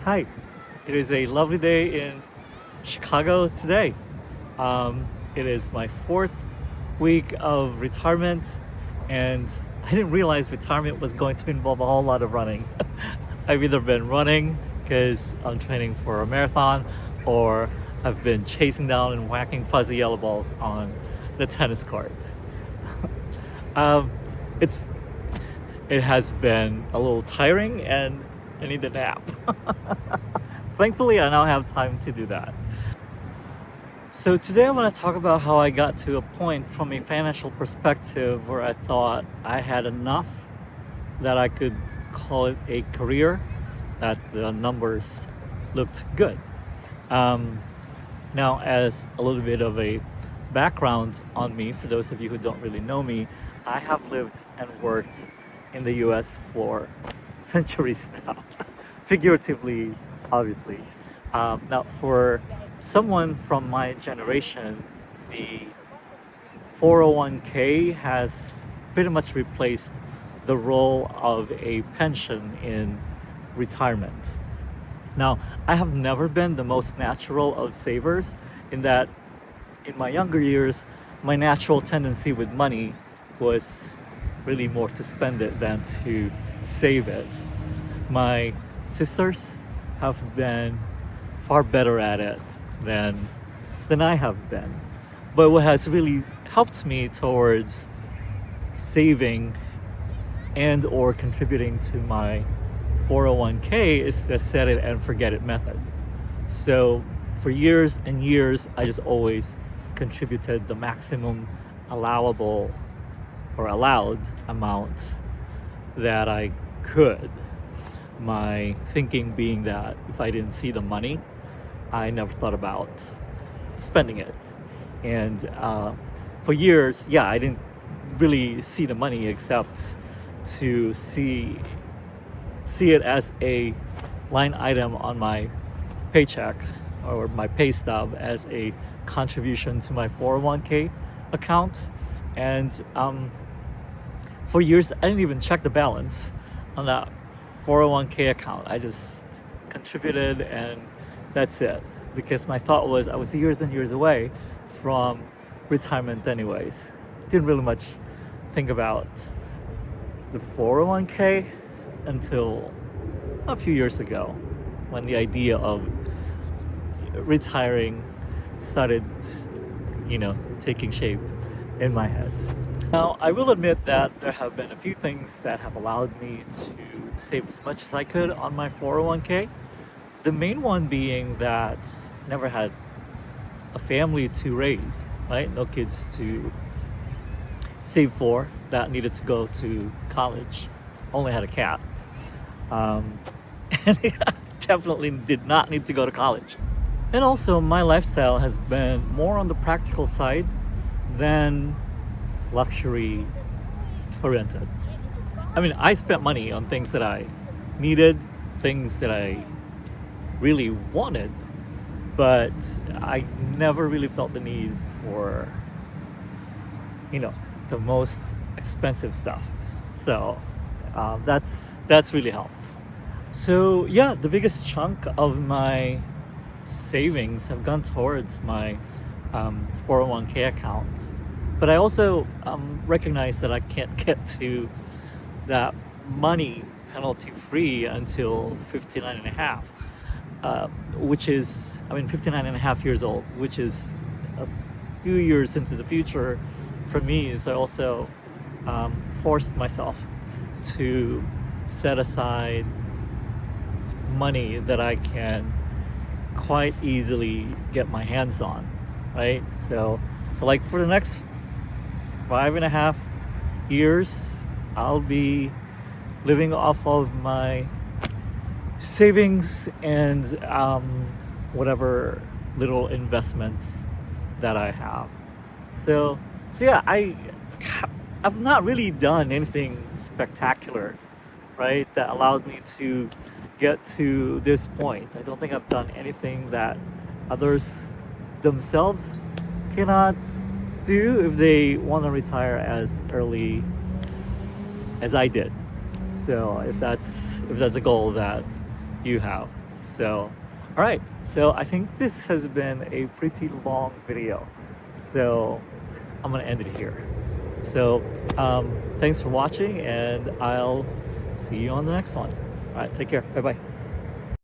Hi, it is a lovely day in Chicago today. It is my fourth week of retirement, and I didn't realize retirement was going to involve a whole lot of running. I've either been running because I'm training for a marathon, or I've been chasing down and whacking fuzzy yellow balls on the tennis court. Um, it's it has been a little tiring, and I need a nap. Thankfully, I now have time to do that. So, today I want to talk about how I got to a point from a financial perspective where I thought I had enough that I could call it a career, that the numbers looked good. Um, Now, as a little bit of a background on me, for those of you who don't really know me, I have lived and worked in the US for centuries now, figuratively, obviously. Now, for someone from my generation, the 401k has pretty much replaced the role of a pension in retirement. Now, I have never been the most natural of savers in that in my younger years, my natural tendency with money was really more to spend it than to save it. My sisters have been far better at it than I have been. But what has really helped me towards saving and or contributing to my 401k is the set it and forget it method. So for years and years, I just always contributed the maximum allowable or allowed amount that I could. My thinking being that if I didn't see the money, I never thought about spending it. And for years, yeah, I didn't really see the money except to see it as a line item on my paycheck or my pay stub as a contribution to my 401k account. And for years, I didn't even check the balance on that 401k account. I just contributed and that's it. Because my thought was I was years and years away from retirement anyways. Didn't really much think about the 401k until a few years ago when the idea of retiring started, taking shape in my head. Now, I will admit that there have been a few things that have allowed me to save as much as I could on my 401k. The main one being that I never had a family to raise, right? No kids to save for that needed to go to college. Only had a cat. And definitely did not need to go to college. And also, my lifestyle has been more on the practical side than luxury oriented. I mean, I spent money on things that I needed, things that I really wanted, but I never really felt the need for, the most expensive stuff. So that's really helped. So yeah, the biggest chunk of my savings have gone towards my 401k account. But I also recognize that I can't get to that money penalty free until 59 and a half, which is, 59 and a half years old, which is a few years into the future for me. So I also forced myself to set aside money that I can quite easily get my hands on, right? So like for the next 5.5 years, I'll be living off of my savings and whatever little investments that I have. So yeah, I've not really done anything spectacular, right, that allowed me to get to this point. I don't think I've done anything that others themselves cannot do if they want to retire as early as I did. So if that's a goal that you have. So, all right. So I think this has been a pretty long video. So I'm gonna end it here. So thanks for watching, and I'll see you on the next one. All right, take care. Bye bye.